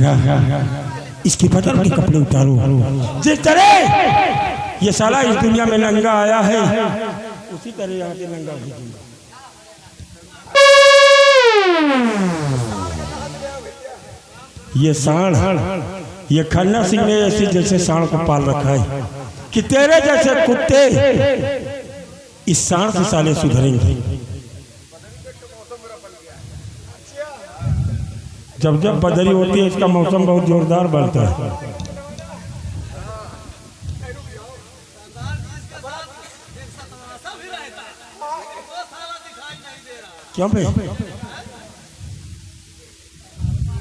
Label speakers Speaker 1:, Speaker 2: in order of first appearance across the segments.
Speaker 1: सिंघा इसके बदन के कपड़े उतारो। जिस तरह ये साला इस दुनिया में नंगा आया है उसी तरह यहाँ से नंगा भेजूंगा। ये सांड ये खन्ना सिंह ने ऐसी जैसे सांड को पाल रखा है कि तेरे जैसे कुत्ते इस सांड से साले सुधरेंगे। जब जब बदली होती है इसका मौसम बहुत जोरदार बनता है। क्यों भाई?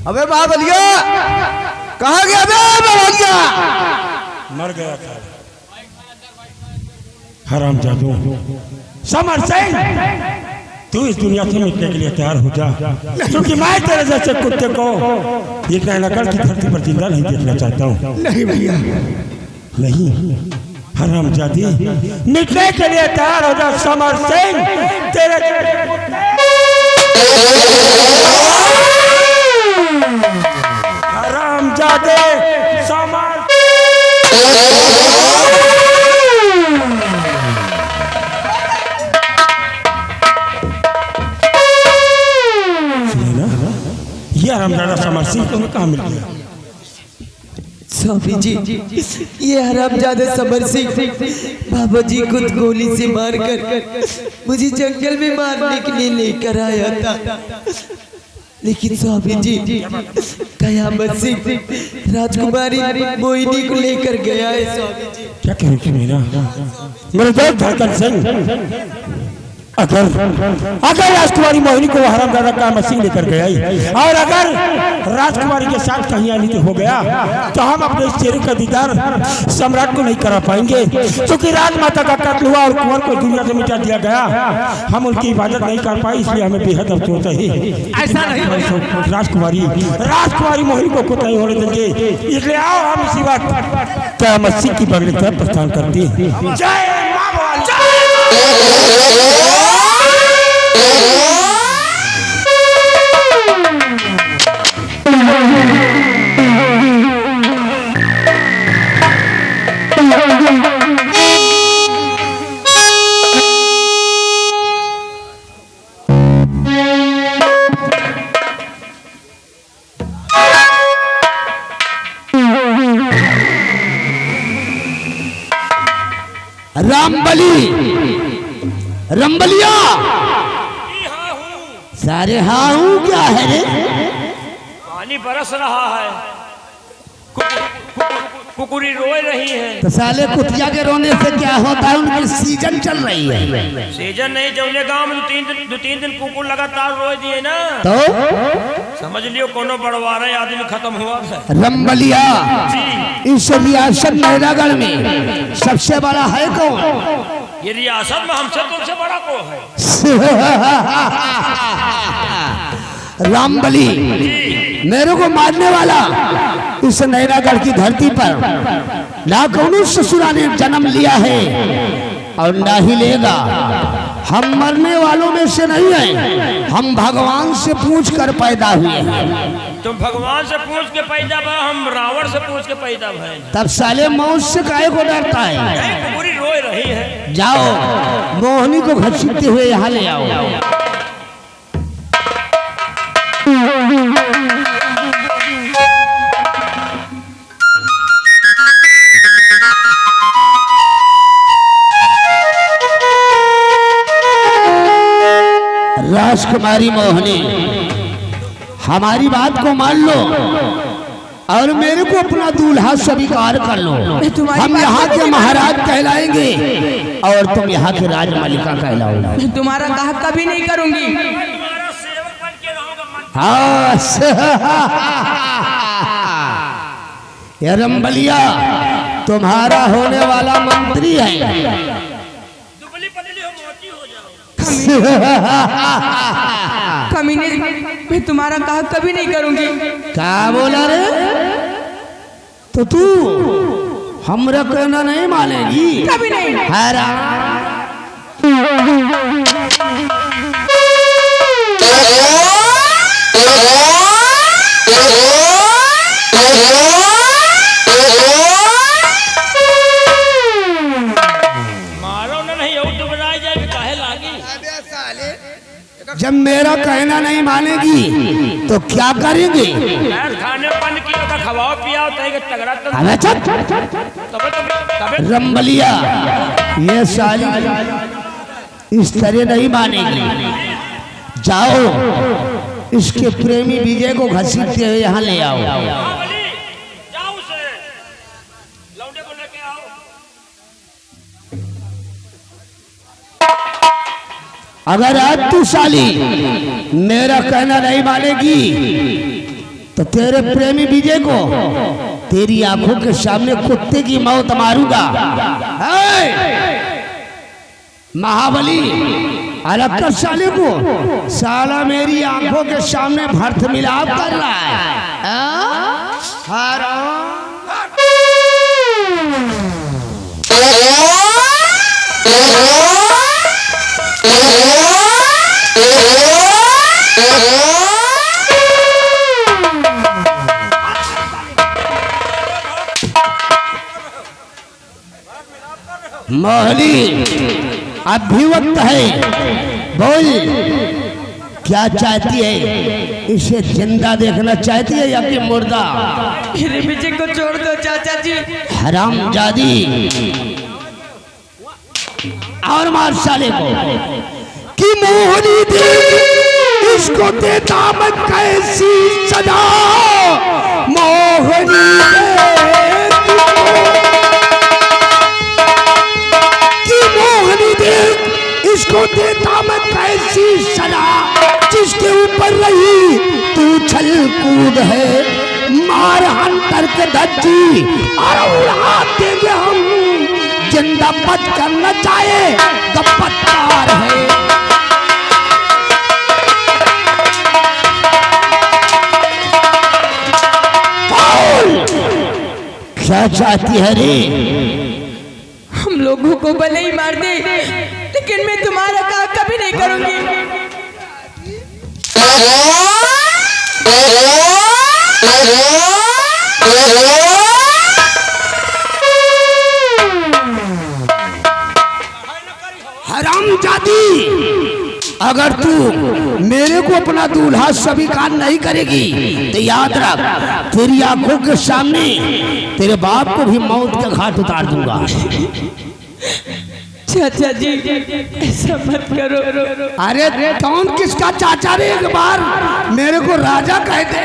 Speaker 2: अबे बाबलिया कहाँ गया? बे बाबलिया
Speaker 1: मर गया था। हराम जादू समर सिंह तू इस दुनिया से मिटने के लिए तैयार हो जा, क्योंकि मैं तेरे जैसे कुत्ते को एक नकल की धरती पर जिंदा नहीं देखना चाहता हूँ।
Speaker 2: नहीं भैया
Speaker 1: नहीं, हराम जादी मिटने के लिए तैयार हो जा समर सिंह। तेरे हराम जादे समर ये हरामजादा समर सिंह तुम्हें कहाँ मिल गया?
Speaker 2: स्वामी जी ये हरामजादा समर सिंह बाबा जी को गोली से मारकर मुझे जंगल में मारने के लिए लेकर आया था, लेकिन स्वामी जी कयामत से राजकुमारी मोहिनी को लेकर गया है। स्वामी जी
Speaker 1: क्या कह मेरा मेरे दोस्त धड़कन सिंह, अगर राजकुमारी मोहिनी को हरामजादा का सिंह लेकर गया और अगर राजकुमारी के साथ कहीं आनी हो गया तो हम अपने इस चेहरे का दीदार सम्राट को नहीं करा पाएंगे, क्योंकि राजमाता का कत्ल हुआ और कुंवर को दुनिया से मिटा दिया गया। हम उनकी इबादत नहीं कर पाए, इसलिए हमें बेहद अफसोस है। ऐसा नहीं, राजकुमारी मोहिनी को कुछ नहीं होने देंगे, इसलिए आओ हम इसी वक्त क़यामत सिंह की बगली तरफ प्रस्थान करते हैं। जय
Speaker 2: रामबली रंबलिया सारे हाँ हूँ क्या है रे?
Speaker 3: पानी बरस रहा है, कुकुरी रोए रही है।
Speaker 2: तो साले कुतिया के रोने से क्या होता है? उनकी सीजन चल रही है।
Speaker 3: सीजन नहीं, जौने गांव में दो तीन दिन कुकुर लगातार रोए दिए ना,
Speaker 2: तो
Speaker 3: समझ लियो कोनो बड़वारा आदमी खत्म हुआ है।
Speaker 2: रंबलिया इस रियासत नैनागढ़ में सबसे बड़ा है कौन?
Speaker 3: ये रियासत में हमसे तुमसे बड़ा को है?
Speaker 2: रामबली मेरे को मारने वाला इस नैनागढ़ की धरती पर ना कौन ससुरा ने जन्म लिया है और ना ही लेगा। हम मरने वालों में से नहीं हैं, हम भगवान से पूछ कर पैदा हुए हैं।
Speaker 3: तुम भगवान से पूछ के पैदा हुआ, हम रावण से पूछ के पैदा हुए।
Speaker 2: तब साले मौत से काहे को डरता है?
Speaker 3: कुकुरी रोए रही है।
Speaker 2: जाओ मोहिनी को घसीटते हुए यहाँ ले आओ। राजकुमारी मोहिनी हमारी बात को मान लो और मेरे को अपना दूल्हा स्वीकार कर लो। हम यहाँ के महाराज कहलाएंगे और तुम यहाँ के राजमालिका कहलाओगे।
Speaker 4: तुम्हारा कहा कभी नहीं करूंगी।
Speaker 2: हाँ ये रंबलिया तुम्हारा होने वाला मंत्री है।
Speaker 4: कमीने मैं तुम्हारा कहा कभी नहीं करूंगी।
Speaker 2: क्या बोला रे? तो तू हमरा कहना नहीं मानेगी?
Speaker 4: कभी नहीं।
Speaker 1: जब मेरा कहना नहीं मानेगी तो क्या करेंगे?
Speaker 3: खाने बंद किया था, खवाओ पियाओ तगड़ा तो
Speaker 1: रंबलिया ये साली इस तरह नहीं मानेगी। जाओ इसके प्रेमी विजय को घसीटते हुए यहाँ ले आओ।
Speaker 3: जाओ उसे लौंडे को लेके आओ।
Speaker 1: अगर आज तू साली मेरा कहना नहीं मानेगी तो तेरे प्रेमी विजय को तेरी आंखों के सामने कुत्ते की मौत मारूंगा। महाबली अलग कर साले को, साला मेरी आंखों के सामने भर्त मिलाप कर रहा है। मोहली अब भी वक्त है, बोल क्या चाहती है? इसे जिंदा देखना चाहती है या कि मुर्दा?
Speaker 4: मेरे विजय को छोड़ दो चाचा जी।
Speaker 1: हरामजादी और मार साले को कि मोहनी दे इसको देता मैं कैसी सजा। मोहनी इसको देता मैं कैसी सजा, जिसके ऊपर रही तू छल कूद है। मार हंटर के धज्जी और उड़ा देंगे हम, जिंदा बच कर न जाए गप्पतार है। क्या चाहती है रे?
Speaker 4: हम लोगों को भले ही मार दे, लेकिन मैं तुम्हारा काम कभी नहीं करूंगी।
Speaker 1: हरामजादी, अगर तू मेरे को अपना दूल्हा स्वीकार नहीं करेगी तो याद रख तेरी आंखों के सामने तेरे बाप को भी मौत के घाट उतार दूंगा।
Speaker 4: चाचा जी ऐसा मत करो।
Speaker 1: अरे कौन किसका चाचा रे? एक बार मेरे को राजा कहते।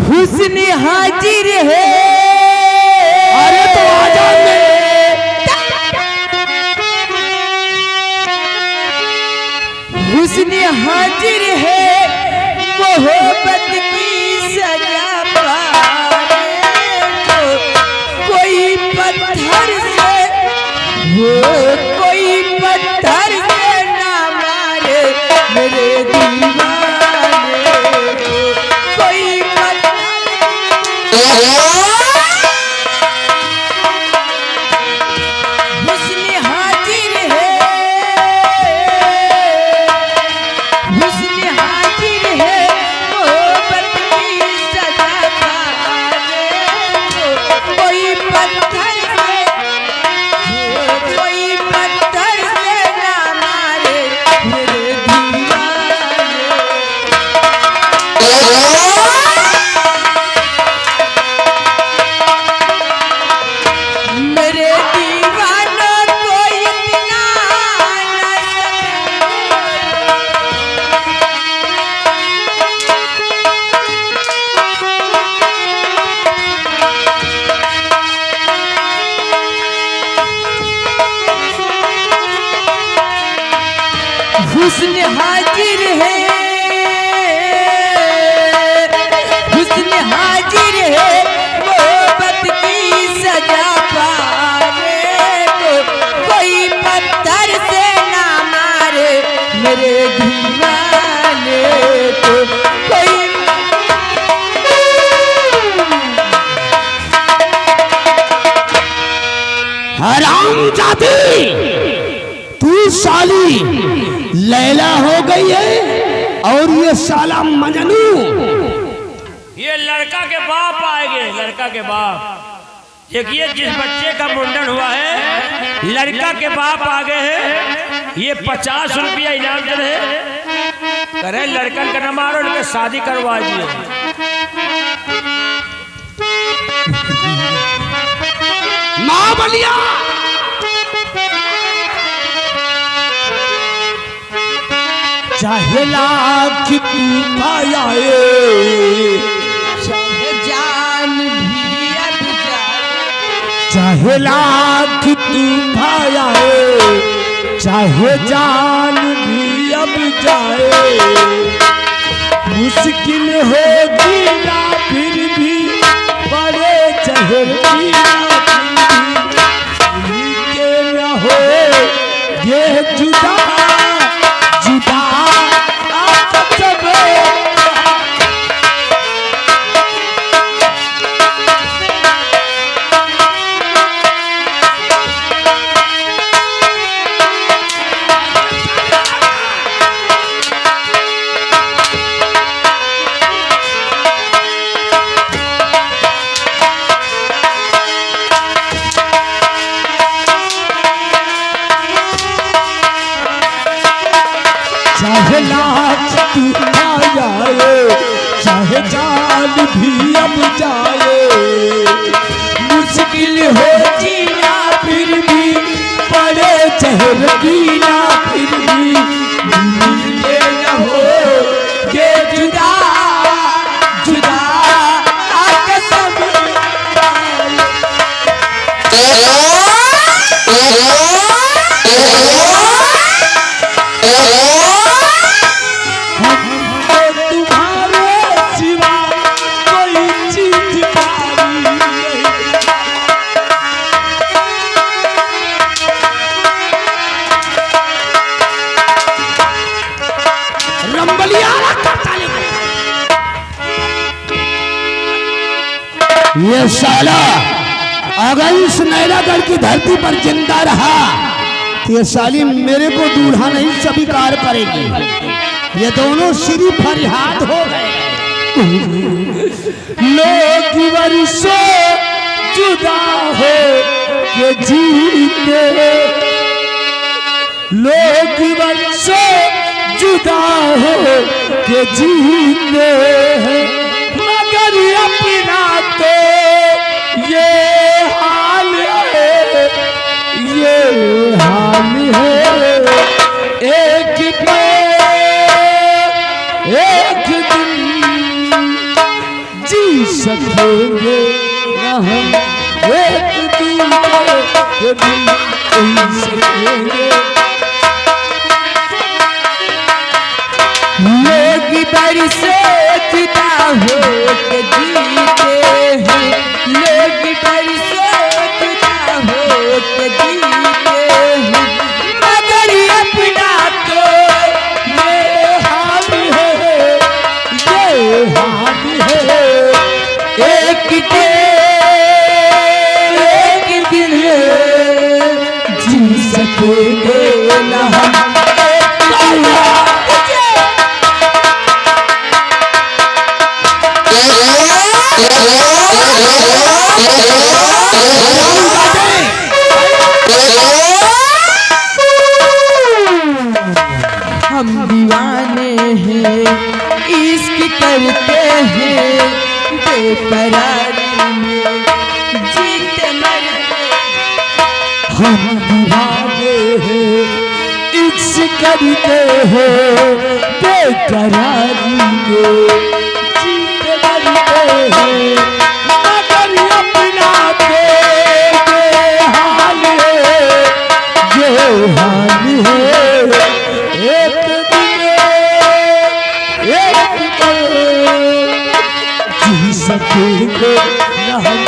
Speaker 4: हुस्न हाजिर है।
Speaker 1: अरे तो आजा
Speaker 4: हुस्न हाजिर है, मोहब्बत की सजा पाने को कोई पत्थर से कोई पत्थर से ना मारे मेरे दीवाने को। कोई हुस्न हाजिर है, हुस्न हाजिर है, मोहब्बत की सजा पाने को कोई पत्थर से ना मारे मेरे दीवाने। मेरे दीवानों को इतना न हुस्न हाजिर है, हुस्न हाजिर है, मोहब्बत की सजा पाने को कोई पत्थर से ना मारे मेरे दीवाने को। कोई
Speaker 1: हरामजादी, तू साली लैला हो गई है और ये साला मजनू।
Speaker 3: ये लड़का के बाप आएंगे, लड़का के बाप। देखिए जिस बच्चे का मुंडन हुआ है लड़का के बाप आ गए हैं। ये 50 रुपया इनाम दे रहे। करे लड़कन का न मारो, उनके शादी करवा दिए।
Speaker 1: माँ बलिया चाहे लाख तू आए,
Speaker 4: जान भी अब जाए,
Speaker 1: चाहे लाख तू आए, चाहे जान भी अब जाए, मुश्किल हो जीना फिर भी बड़े चहर के न हो ये जुदा जुदा चाहे लाख तू आए, चाहे जान भी अब जाए, मुश्किल हो जीना फिर भी बड़े चहर जीना फिर भी ये न हो ये जुदा जुदा आके सब ये साला अगर इस नैनागढ़ की धरती पर जिंदा रहा तो ये साली मेरे को दूल्हा नहीं स्वीकार करेगी। ये दोनों श्री फरियाद हो गए। लोग वर्षों जुदा हो के जीते, लोग वर्षों जुदा हो के जीते हैं, मगर अपना तो ये हाल है, ये हाल है। एक दिन जी सकेंगे न हम, एक दिन के दिन जी सकेंगे।
Speaker 2: लोग बरसे जुदा हो के जीते हैं, लोग बरसे जुदा हो के जीते हैं, मगर अपना तो
Speaker 1: ये हाल है, ये हाल है।
Speaker 2: एक दिन जी सकेंगे न हम। हम दीवाने हैं, इश्क करते हैं, बेकरारी में जीते मरते।
Speaker 1: हम दीवाने हैं, इश्क करते हैं, बेकरारी में जीते मरते हैं, मगर अपना तो ये हाल है, ये हाल है। एक दिन जी सकेंगे न हम,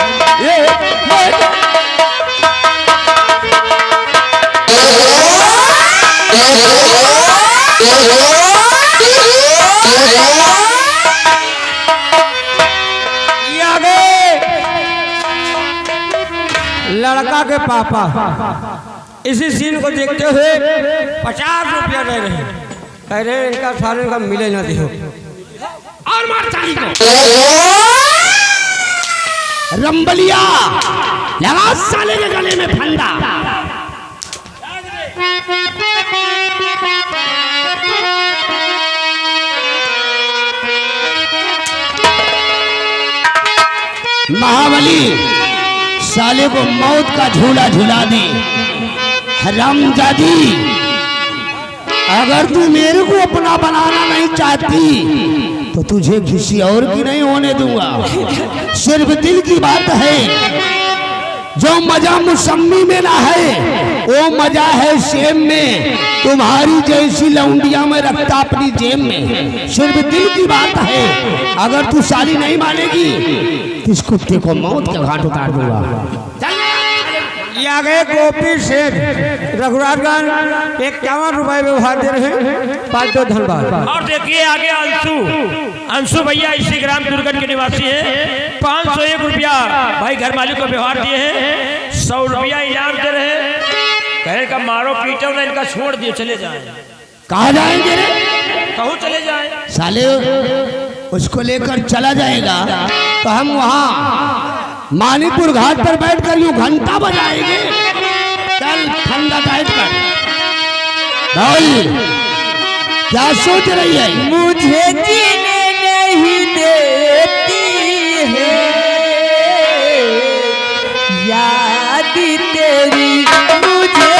Speaker 3: लड़का के पापा इसी सीन को देखते हुए 50 रुपया दे रहे हैं, कह रहे इनका सारे का मिले ना दियो और मार चाली को।
Speaker 1: रंबलिया लगा साले के गले में फंदा। महाबली साले को मौत का झूला झूला दे। हरामजादी, अगर तू मेरे को अपना बनाना नहीं चाहती तो तुझे किसी और की नहीं होने दूंगा। सिर्फ दिल की बात है, जो मजा मौसमी में ना है वो मजा है सेब में। तुम्हारी जैसी लौंडिया में रखता अपनी जेब में। सिर्फ दिल की बात है, अगर तू साली नहीं मानेगी इस कुत्ते को मौत के घाट उतार दूंगा।
Speaker 3: ये आ गए गोपी सेठ रघुराजगंज 51 रुपए व्यवहार दे रहे हैं। 5 धन्यवाद।
Speaker 5: और देखिए आगे अंशु भैया इसी ग्राम दुर्गन के निवासी हैं। 501 रुपया भाई घर मालिक को व्यवहार दिए हैं। 100 रुपया इनाम दे रहे हैं। कहे का मारो पीटो ना, इनका छोड़ दिए चले जाए।
Speaker 1: कहाँ जाएंगे रे?
Speaker 5: कहूँ चले जाए।
Speaker 1: साले उसको लेकर चला जाएगा तो हम वहाँ मानीपुर घाट पर बैठकर यूं घंटा बजाएंगे। चल ठंडा टाइट कर। भाई क्या सोच रही है?
Speaker 2: मुझे जीने नहीं देती है याद तेरी, मुझे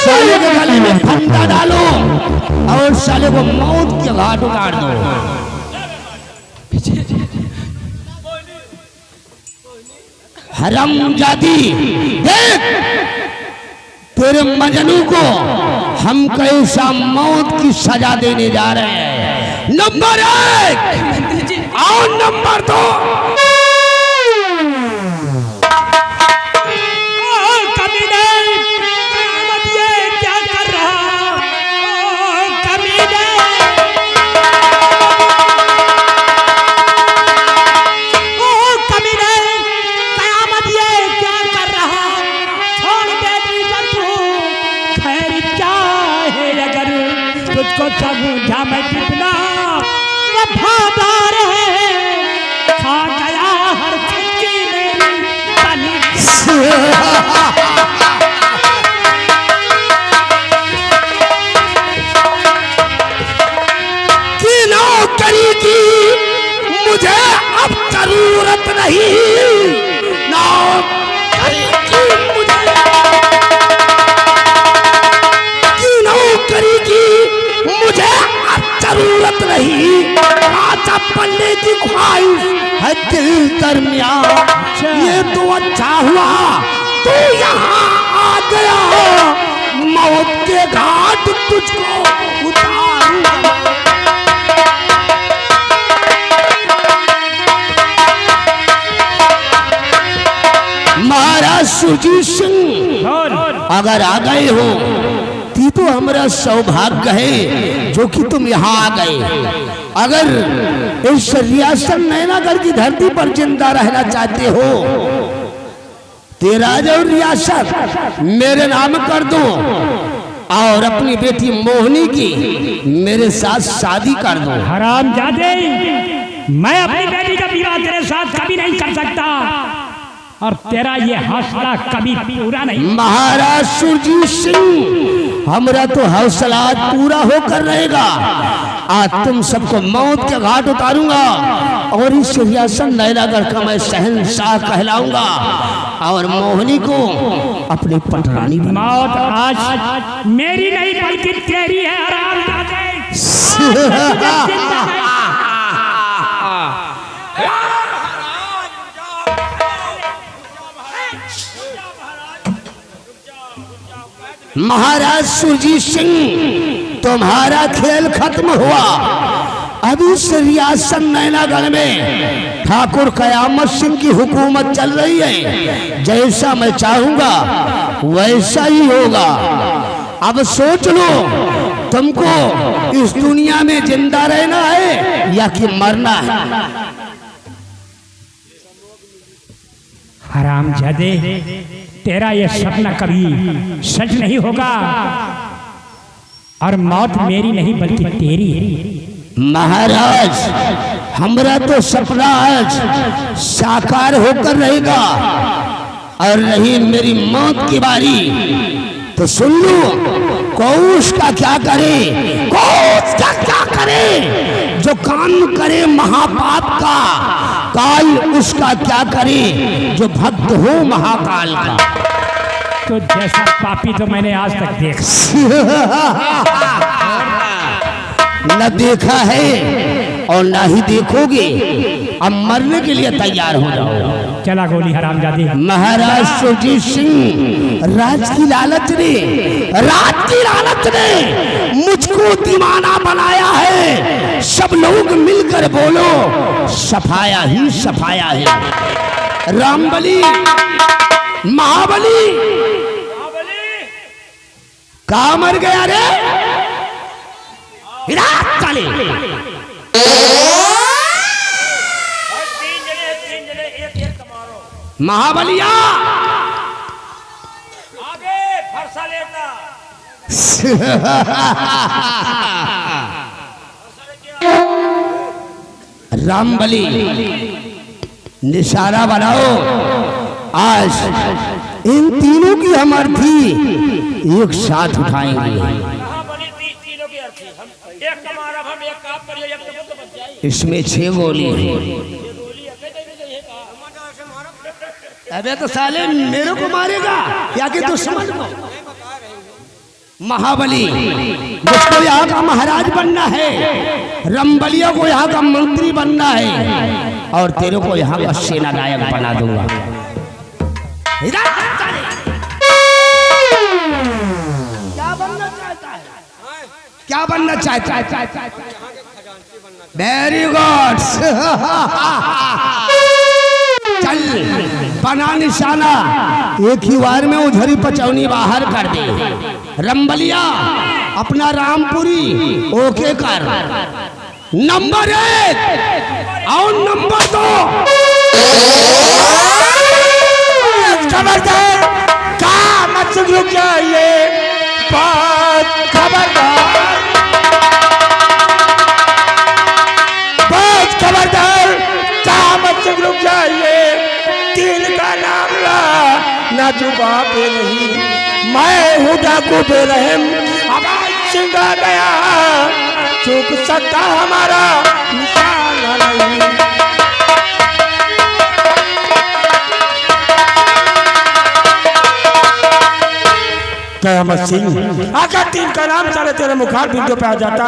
Speaker 1: साले के गले में फंदा डालो और साले को मौत के घाट उतार दो। हरामजादी, देख तेरे मजनू को हम कैसा मौत की सजा देने जा रहे हैं। नंबर 1 और नंबर 2।
Speaker 6: समझा मैं कितना वफादार है, खा गया हर चुटकी मेरी पानी।
Speaker 1: कि नौकरी की मुझे अब जरूरत नहीं, नौकरी की मुझे अब जरूरत नहीं। राजा बनने की ख्वाहिश है दिल दरमियान। ये तो अच्छा हुआ तू यहाँ आ गया, मौत के घाट तुझको उतारूंगा। महाराज सुरजीत सिंह अगर आ गए हो तो हमारा सौभाग्य है जो कि तुम यहाँ आ गए। अगर इस रियासत नैनागढ़ की धरती पर जिंदा रहना चाहते हो तेरा जो रियासत मेरे नाम कर दो और अपनी बेटी मोहिनी की मेरे साथ शादी कर दो।
Speaker 6: हरामजादे, मैं अपनी बेटी का विवाह तेरे साथ कभी नहीं कर सकता और तेरा ये हौसला कभी पूरा नहीं।
Speaker 1: महाराज सुरजीत सिंह, हमरा तो हौसला पूरा होकर रहेगा। आज तुम सबको मौत के घाट उतारूंगा और इस सिंहासन नैनागढ़ का मैं शहंशाह कहलाऊंगा और मोहिनी को अपनी पटरानी।
Speaker 6: मौत आज मेरी नहीं बल्कि तेरी है हरामजादे। महाराज सुरजीत सिंह, तुम्हारा खेल खत्म हुआ।
Speaker 1: अभी इस रियासत नैनागढ़ में ठाकुर कयामत सिंह की हुकूमत चल रही है। जैसा मैं चाहूंगा वैसा ही होगा। अब सोच लो, तुमको इस दुनिया में जिंदा रहना है या कि मरना है।
Speaker 6: हरामजादे, तेरा ये सपना कभी सच नहीं होगा और मौत मेरी नहीं बल्कि तेरी है।
Speaker 1: महाराज, हमरा तो सपना आज साकार होकर रहेगा और रही मेरी मौत की बारी तो सुन लो, कौश का क्या करे, कौश का क्या करे, जो काम करे महापाप का, काल उसका क्या करे जो भक्त हो महाकाल का।
Speaker 6: तो जैसा पापी तो मैंने आज तक देखा
Speaker 1: न देखा है और ना ही देखोगे। अब मरने के लिए तैयार हो जाओ।
Speaker 6: चला गोली हरामजादी।
Speaker 1: महाराज सुरजीत सिंह, राज की लालच ने मुझको दीवाना बनाया है। सब लोग मिलकर बोलो, सफाया ही सफाया है। रामबली, महाबली कहाँ मर गया रे? चले महाबलिया
Speaker 5: आगे फरसा लेता।
Speaker 1: रामबली, निशाना बनाओ। आज इन तीनों की हम अर्थी एक साथ उठाएंगे।
Speaker 5: तीनों की अर्थी हम एक कमारा, हम एक काम करिए, एक तो बच जाए।
Speaker 1: इसमें 6 गोली है। अबे तो साले मेरे को मारेगा या कि दुश्मन को? महाबली, मुझको यहाँ का महाराज बनना है, रंबलिया को यहाँ का मंत्री बनना है और तेरे को यहाँ का सेना नायक बना दूंगा। क्या बनना चाहता है? Very good. चल बना निशाना, एक ही वार में उधरी पचौनी बाहर कर दे। रंबलिया, अपना रामपुरी ओके कर। नंबर 1 और नंबर 2 खबरदार, काम मत रुक जाइए। खबरदार, खबरदार, काम मत रुक जाइए। 3 का नाम ला, ना जुबा पे नहीं। मैं हूँ डाकू बेरहम, आवाज चिंगा गया, चूक सकता हमारा निशाना नहीं। कयामत सिंह, अगर 3 का नाम साढ़े तेरे मुखार बिंदु पे आ जाता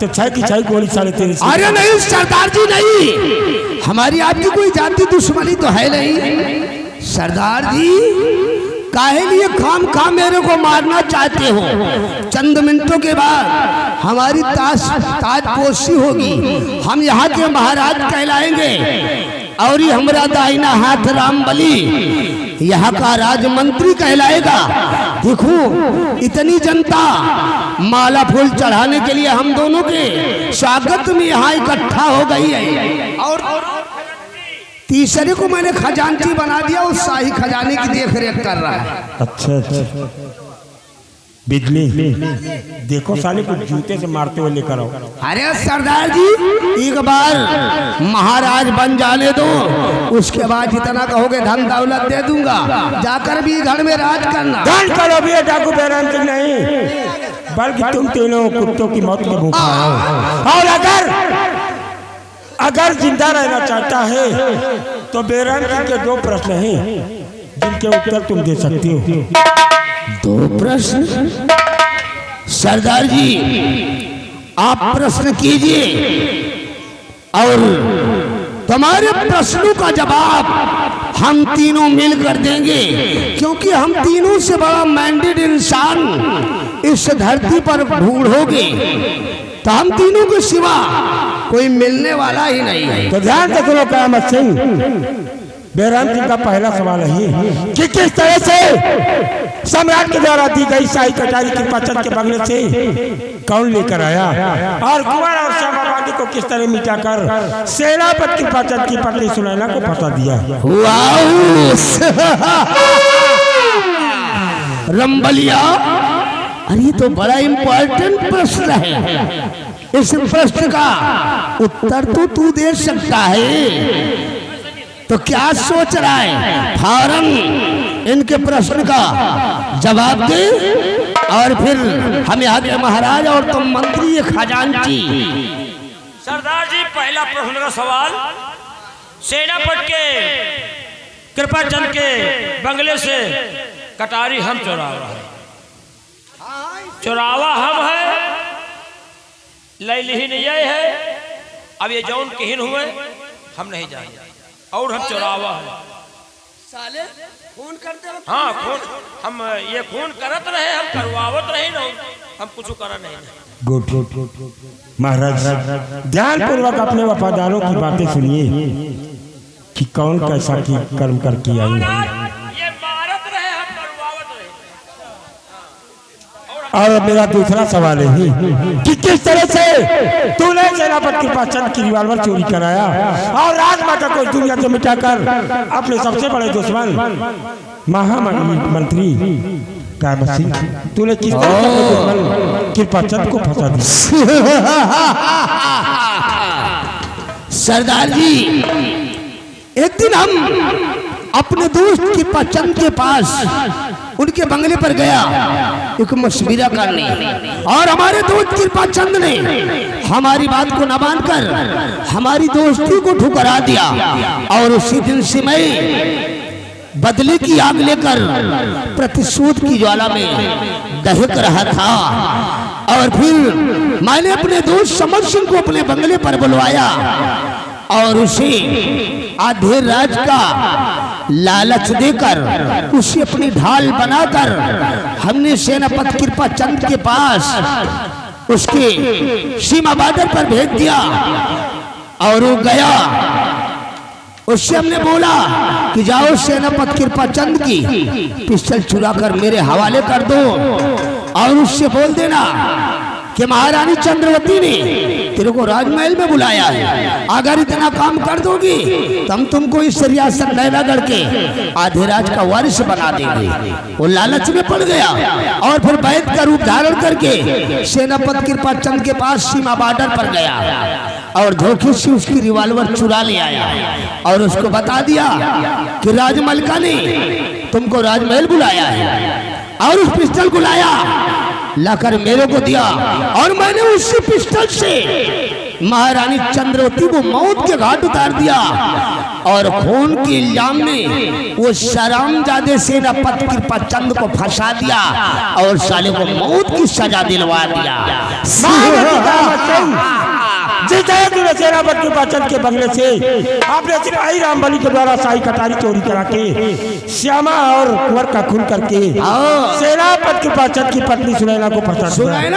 Speaker 1: तो 6 की 6 गोली साढ़े तेरे। अरे नहीं सरदार जी, नहीं, हमारी आपकी कोई जाति दुश्मनी तो है नहीं। सरदार जी, काहे लिए खाम मेरे को मारना चाहते हो? चंद मिनटों के बाद हमारी ताजपोशी होगी, हम यहाँ के महाराज कहलाएंगे और ये हमारा दाहिना हाथ रामबली यहाँ का राजमंत्री कहलाएगा। देखो, इतनी जनता माला फूल चढ़ाने के लिए हम दोनों के स्वागत में यहाँ इकट्ठा हो गई है। और तीसरे को मैंने खजांची बना दिया, उस शाही खजाने की देख रेख कर रहा है। अच्छा, बिजली देखो साले को जूते से मारते हुए लेकर आओ। अरे सरदार जी, एक बार महाराज बन जाने दो, उसके बाद जितना कहोगे धन दौलत दे दूंगा, जाकर भी घर में राज करना। धन करो भी डाकू बेराम की नहीं, बल्कि तुम तीनों कुत्तों की मौत में भूखा हो। और अगर जिंदा रहना चाहता है तो बेराम के 2 प्रश्न हैं जिनके उत्तर तुम दे सकती हो। 2 प्रश्न? सरदार जी, आप प्रश्न कीजिए और तुम्हारे प्रश्नों का जवाब हम तीनों मिलकर देंगे, क्योंकि हम तीनों से बड़ा मैंडेड इंसान इस धरती पर ढूंढोगे।
Speaker 7: तो हम तीनों के सिवा कोई मिलने वाला ही नहीं है।
Speaker 1: तो ध्यान से सुनो करामत सिंह, बेराम सिंह का पहला सवाल है कि किस तरह से सम्राट के द्वारा दी गई शाही कटारी कृपाचंद के बंगले से कौन लेकर आया और कुंवर और श्यामाबादी को किस तरह मिटाकर सेनापति कृपाचंद की पत्नी सुनैना को फंसा दिया।
Speaker 7: रंबलिया, अरे ये तो बड़ा इम्पोर्टेंट प्रश्न है। इस प्रश्न का उत्तर तो तू दे सकता है, तो क्या सोच रहा है? फौरन इनके प्रश्न का जवाब दे और फिर हम यहाँ के महाराज और तुम मंत्री खजांची।
Speaker 5: सरदार जी, पहला प्रश्न का सवाल, सेनापति के कृपाचंद के बंगले से कटारी हम चुरावा है, चुरावा हम है, लैलिहीन ये है। अब ये जौन किहिन हुए हम नहीं जाएंगे और हम चुरावा है।
Speaker 2: साले खून करते वक्त
Speaker 5: हाँ खून, हम ये खून करत रहे, हम करवावत रहे ना, हम कुछ करा नहीं।
Speaker 1: गुड महाराज, ध्यान पूर्वक अपने वफादारों की बातें सुनिए कि कौन कैसा की कर्म करके आई है।
Speaker 5: ये मारत रहे, हम करवावत रहे।
Speaker 1: और मेरा दूसरा सवाल है कि किस तरह से तूने सेनापति कृपाचंद की रिवॉल्वर चोरी कराया और राजमाता को इस दुनिया से मिटाकर अपने सबसे बड़े दुश्मन महामंत्री करामत सिंह, तूने किस तरह से अपने दुश्मन कृपाचंद को फंसा दिया?
Speaker 7: सरदार जी, एक दिन हम अपने दोस्त कृपाचंद के पास उनके बंगले पर गया एक मशविरा करने, और हमारे दोस्त कृपाचंद ने हमारी बात को न मानकर हमारी दोस्ती को ठुकरा दिया और उसी दिन से मैं बदले की आग लेकर प्रतिशोध की ज्वाला में दहक रहा था। और फिर मैंने अपने दोस्त समर सिंह को अपने बंगले पर बुलवाया और उसे आधे राज का लालच देकर उसे अपनी ढाल बनाकर हमने सेनापति कृपाचंद के पास उसके सीमा बॉर्डर पर भेज दिया। और वो गया, उससे हमने बोला कि जाओ सेनापति कृपाचंद की पिस्टल चुरा कर मेरे हवाले कर दो और उससे बोल देना कि महारानी चंद्रवती ने तेरे को राजमहल में बुलाया है, अगर इतना काम कर दोगी तो हम तुमको इस रियासत नैनागढ़ के आधे राज का वारिस बना देंगे। वो लालच में पड़ गया और फिर वैद का रूप धारण करके सेनापति कृपाचंद के पास सीमा बॉर्डर पर गया और धोखे से उसकी रिवॉल्वर चुरा ले आया और उसको बता दिया कि राजमलका ने तुमको राजमहल बुलाया है और उस पिस्टल को लाया लाकर मेरे को दिया और मैंने उसी पिस्टल से महारानी चंद्रवती को मौत के घाट उतार दिया और खून के इल्जाम में वो शरामजादे सेनापति कृपाचंद को फंसा दिया और साले को मौत की सजा दिलवा दिया।
Speaker 1: सेनापति कृपाचंद के बंगले से आपने सिपाही रामबली के द्वारा शाही कटारी चोरी करा के श्यामा और कुंवर का खून करके सेनापति कृपाचंद की पत्नी सुनैना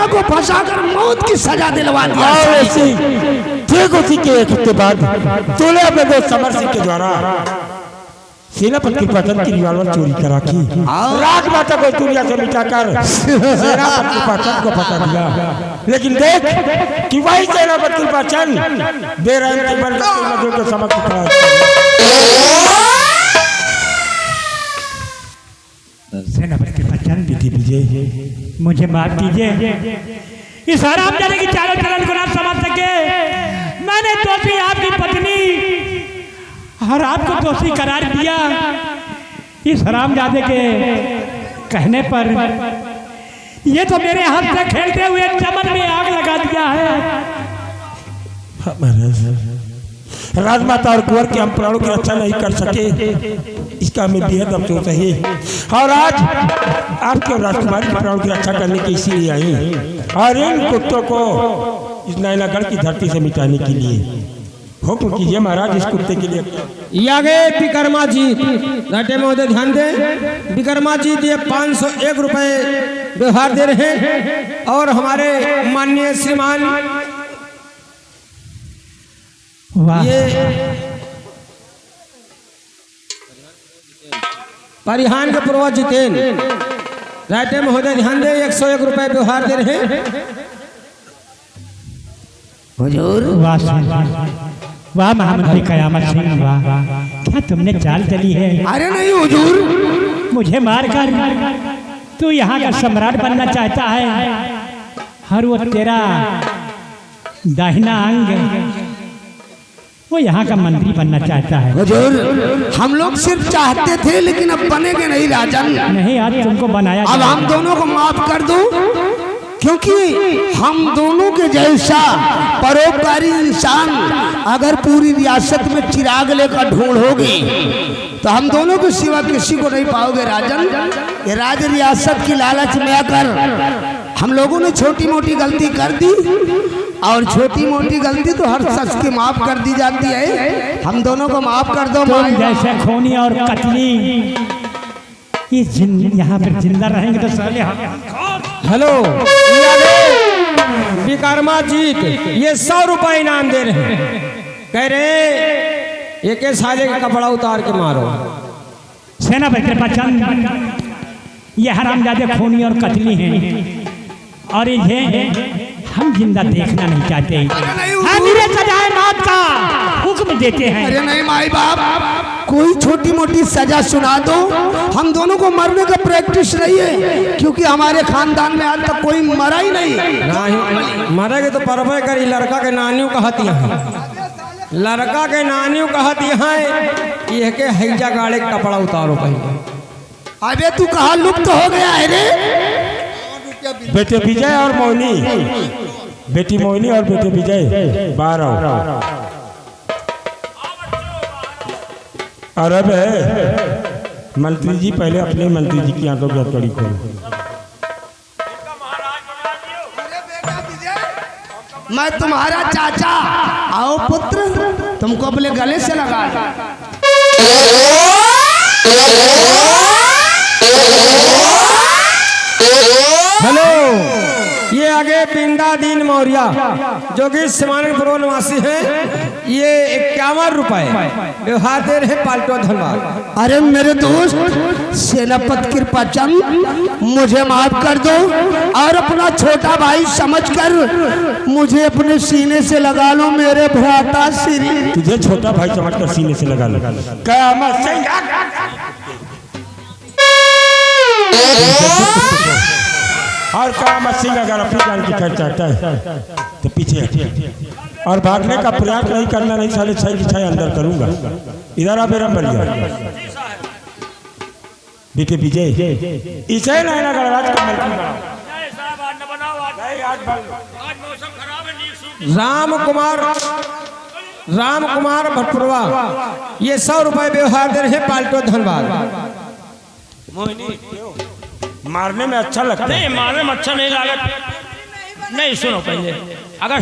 Speaker 1: को
Speaker 7: फंसाकर मौत की सजा दिलवा दिया।
Speaker 1: ठीक उसी के एक हफ्ते बाद तूने अपने दोस्त समर सिंह के द्वारा सेनापति कृपाचंद की रिवॉल्वर चोरी करा की राजमाता को दुनिया से मिटाकर सेनापति कृपाचंद को फंसा दिया। लेकिन देख कि वही सेनापति कृपाचंद बेरहम के बल के समक्ष खड़ा
Speaker 6: सेनापति कृपाचंद,
Speaker 1: विधि विजय
Speaker 6: मुझे माफ कीजिए, इस हरामजादे की चारों चलन को ना समझ सके मैंने दोषी आपकी पत्नी और आपको दोषी करार दिया। इस हरामजादे के कहने पर ये तो मेरे हाथ से खेलते हुए चमन में आग लगा दिया है।
Speaker 1: राजमाता और कुंवर के हम प्राणों की रक्षा नहीं कर सके, इसका हमें बेहद अफसोस है। और आज आपके और राजकुमारी के प्राणों की रक्षा करने के इसीलिए आई और इन कुत्तों को इस नैनागढ़ की धरती से मिटाने के लिए हुक्म कीजिए महाराज। इस कुत्ते के लिए
Speaker 3: ये आगे विक्रमा जी घाटे महोदय ध्यान दें, विक्रमा जी ये 501 रुपए व्यवहार दे रहे हैं और हमारे माननीय श्रीमान
Speaker 6: वाह
Speaker 3: ये परिहान के पूर्वज जितेन राइटे महोदय ध्यान दे 101 रुपए व्यवहार दे रहे हैं।
Speaker 7: हुजूर
Speaker 6: वाह वाह महामंत्री कयामत सिंह वाह क्या तुमने चाल चली है।
Speaker 7: अरे नहीं हुजूर,
Speaker 6: मुझे मारकर तू यहाँ का सम्राट बनना चाहता है और वो तेरा दाहिना अंग वो यहाँ का मंत्री बनना चाहता है।
Speaker 7: हुजूर हम लोग सिर्फ चाहते थे लेकिन अब बनेंगे नहीं राजन।
Speaker 6: नहीं आज तुमको बनाया
Speaker 7: अब हम दोनों को माफ कर दो, क्योंकि हम दोनों के जैसा परोपकारी इंसान अगर पूरी रियासत में चिराग लेकर ढूंढोगे तो हम दोनों के सिवा किसी को नहीं पाओगे राजन। ये राज रियासत की लालच में आकर हम लोगों ने छोटी मोटी गलती कर दी, और छोटी मोटी गलती तो हर शख्स की माफ कर दी जाती है। हम दोनों को माफ कर दो।
Speaker 6: तुम जैसे खूनी और कतली यहाँ पर जिंदा रहेंगे तो साले
Speaker 3: हेलो विकर्मा जीत ये 100 रुपए इनाम दे रहे हैं। कह रहे एक साले का कपड़ा उतार के मारो।
Speaker 6: सेनापति कृपाचंद ये हरामजादे खूनी और कतली हैं और इन्हें हम जिंदा देखना नहीं चाहते। हम इन्हें सजाए मौत का हुक्म देते हैं।
Speaker 7: अरे नहीं माई बाप, कोई छोटी मोटी सजा सुना दो। हम दोनों को मरने का प्रैक्टिस नहीं है, क्योंकि हमारे खानदान में आज तक कोई मरा ही नहीं।
Speaker 3: मरेगे तो परवे करी। लड़का के नानियों कहती है, लड़का के नानियों कहती है ये के हैजा गाड़े कपड़ा उतारो पहले।
Speaker 7: अबे तू कहाँ लुप्त हो गया है रे?
Speaker 1: बेटे विजय और मोहिनी, बेटी मोहिनी और बेटे विजय 12। और अब मंत्री जी पहले अपने मंत्री जी की आंखों की हथकड़ी खोलो।
Speaker 7: मैं तुम्हारा चाचा, आओ पुत्र तुमको अपने गले से लगा।
Speaker 3: हेलो ये आगे पिंडा दीन मौर्य जो कि सिमानपुर निवासी हैं। ये 51 रुपए व्यवहार दे रहे पाल्टो धनबाद।
Speaker 7: अरे मेरे दोस्त सेनापति कृपाचंद मुझे माफ कर दो और अपना छोटा भाई समझकर मुझे अपने सीने से लगा लो मेरे भ्राता श्री।
Speaker 1: तुझे छोटा भाई समझकर सीने से लगा लो। कयामत सिंह और कयामत सिंह अगर अपनी जान की खैर चाहता है तो पीछे हटिए और भागने का प्रयास नहीं करना। नहीं साले छह की छह अंदर करूंगा। इधर आ मेरा बढ़िया बेटे विजय इसे नैना गणराज का मंत्री
Speaker 3: राम कुमार भटपुरवा ये 100 रुपए व्यवहार दे रहे पाल्टो धनबाद।
Speaker 1: मारने में अच्छा लगता है।
Speaker 5: नहीं मारने में अच्छा नहीं लागत। नहीं सुनो पहले अगर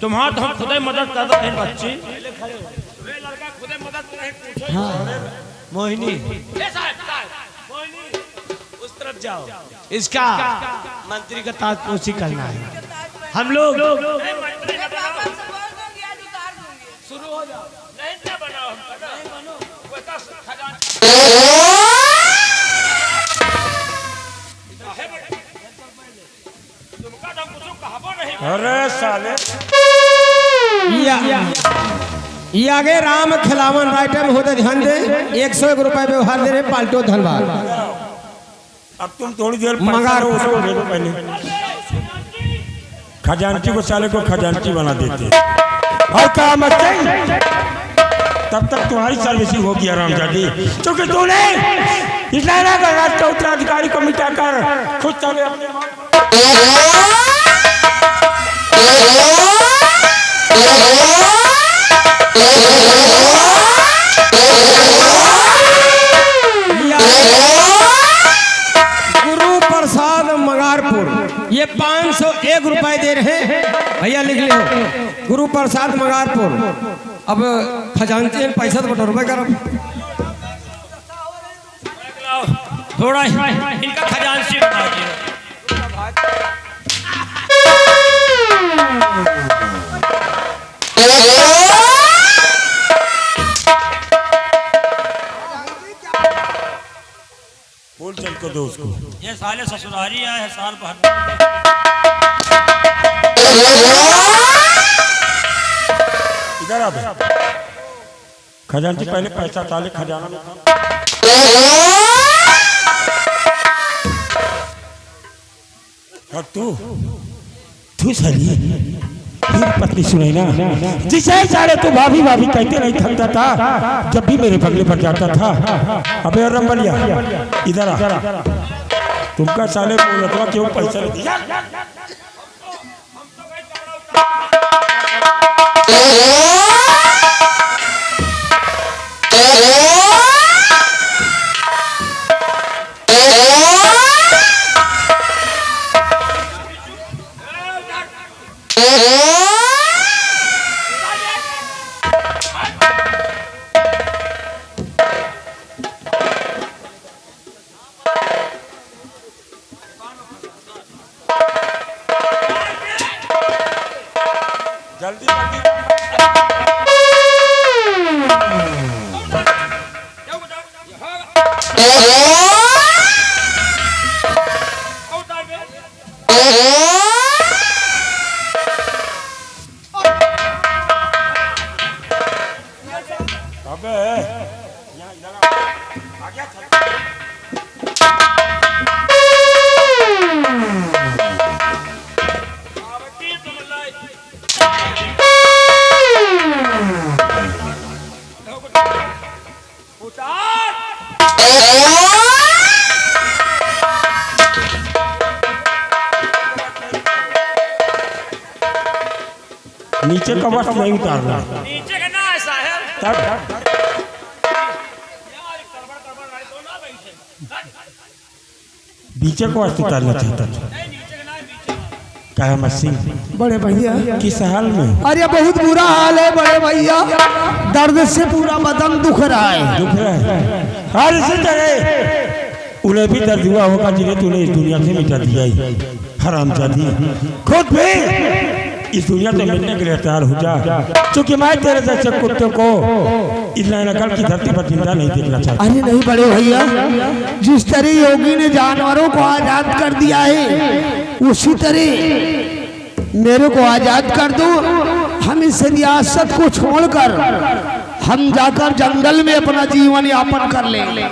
Speaker 5: तुम्हारा तो हम खुद ही मदद करते हैं बच्ची। वे लड़का खुद ही मदद करे पूछो। हाँ
Speaker 2: मोहिनी
Speaker 5: उस तरफ जाओ।
Speaker 2: इसका मंत्री का ताजपोशी करना है। हम लोग
Speaker 5: शुरू हो जाओ। नहीं क्या बनाओ हम
Speaker 1: अरे साले
Speaker 3: ये आगे राम खिलावन राइटर होते ध्यान दे 101 रुपए व्यवहार दे रहे पाल्टो धनबाद।
Speaker 1: अब तुम थोड़ी देर मंगा रहे हो उसको दे दो पहले। खजांची को साले को खजांची बना देते और काम तब तक तुम्हारी सर्विसिंग होगी आरामजादी, क्योंकि तूने इस नैना गणराज का उत्तराधिकारी को मिटाकर खुद साले अपने
Speaker 3: गुरु प्रसाद मगारपुर ये 501 रुपए दे रहे हैं। भैया लिख ले गुरु प्रसाद मगारपुर। अब खजांची पैसा तो बटोर करो
Speaker 5: थोड़ा इनका खजांची बना दिया।
Speaker 1: दो उसको।
Speaker 5: ये साले ससुरारी आए हैं साल भर।
Speaker 1: इधर आ बे। खजांची पहले पैसा ताले खजाना में था। और तू सही फिर पत्नी सुनाई ना, जिसे सारे तू भाभी भाभी कहते नहीं थकता था जब भी मेरे बंगले पर जाता था। अबे और रंबलिया इधर आ, तुमका साले बोलतवा क्यों पैसा नहीं दिया? जल्दी अबे आ गया नीचे का वस्त्र नहीं उतारना।
Speaker 5: नीचे का ना ऐसा है
Speaker 1: तब बीचे को वस्त्र उतारना चाहता था। क्या मसीह
Speaker 7: बड़े भैया
Speaker 1: किस हाल में?
Speaker 7: अरे बहुत बुरा हाल है बड़े भैया, दर्द से पूरा बदन दुख रहा है।
Speaker 1: दुख रहा है हर इसी तरह उन्हें भी दर्द हुआ होगा जिन्हें तूने इस दुनिया से मिटा दिया ही। हरामजादी खुद भी इस दुनिया से मिलने के लिए तैयार हो जा, क्योंकि मैं तेरे जैसे कुत्ते को इस नकल की धरती पर जिंदा नहीं देखना चाहता।
Speaker 7: अरे नहीं बड़े भैया, जिस तरह योगी ने जानवरों को आजाद कर दिया है उसी तरह मेरे को आजाद कर दो। हम इस रियासत को छोड़कर हम जाकर जंगल में अपना जीवन यापन कर लेंगे।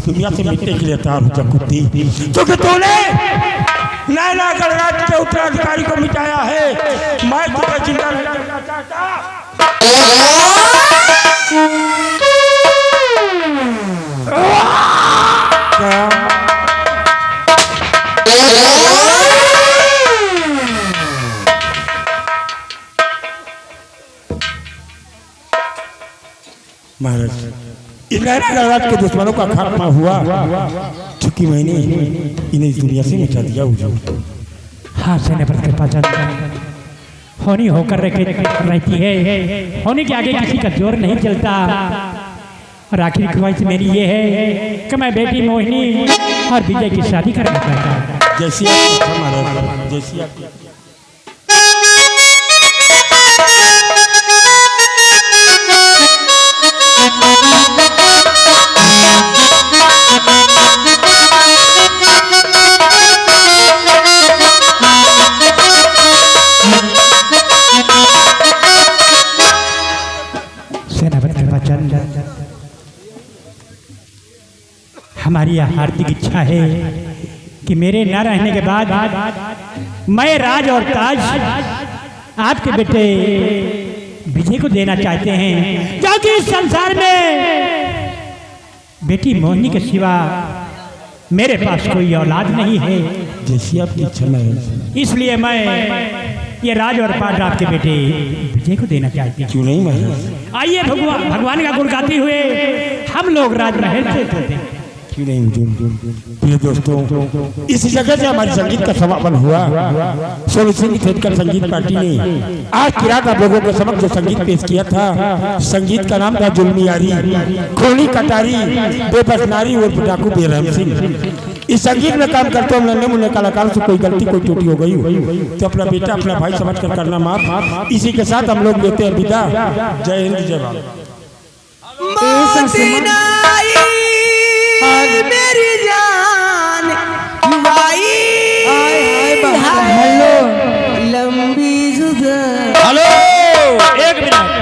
Speaker 1: दुनिया से मिटने के लिए तैयार हो जा कुत्ती, क्योंकि तूने नैना गणराज के उत्तराधिकारी को मिटाया है। मैं तुझे जिंदा नहीं देखना चाहता। महाराज इस नैना गणराज के दुश्मनों का खात्मा हुआ, चूंकि मैंने इन्हें इस दुनिया से मिटा दिया।
Speaker 6: हाँ सेनापति के पास होनी होकर रहती है, होने के आगे किसी का जोर नहीं चलता। और आखिरी ख्वाहिश मेरी ये है कि मैं बेटी मोहिनी और विजय की शादी करना चाहता हूँ।
Speaker 1: जैसी आप महाराज, जैसी आप
Speaker 6: हमारी यह हार्दिक इच्छा है कि मेरे न रहने के बाद मैं राज और ताज आपके बेटे विजय को देना चाहते हैं, क्योंकि इस संसार में बेटी मोहिनी के सिवा मेरे पास कोई औलाद नहीं है।
Speaker 1: जैसी आपकी इच्छा है,
Speaker 6: इसलिए मैं ये राज और पाट आपके बेटे विजय को देना चाहती हूँ।
Speaker 1: क्यों नहीं महाराज?
Speaker 6: आइए भगवान का गुण गाते हुए हम लोग राजमहल से चलते हैं।
Speaker 1: क्यों नहीं? प्रिय दोस्तों, इस जगह से हमारी संगीत का समापन हुआ। सोनू सिंह थिएटर संगीत पार्टी ने आज किरात आप लोगों के समक्ष जो संगीत पेश किया था, संगीत का नाम था जुल्मी यारी, खूनी कटारी, बेबस नारी और डाकू बेरहम सिंह। इस संगीत में काम करते हो नन्हे मुन्ने कलाकार से कोई गलती कोई त्रुटि हो गई हो तो अपना बेटा अपना भाई समझ कर करना माफ। इसी के साथ हम लोग लेते हैं विदा। जय हिंद जय भारत।
Speaker 2: मेरी जान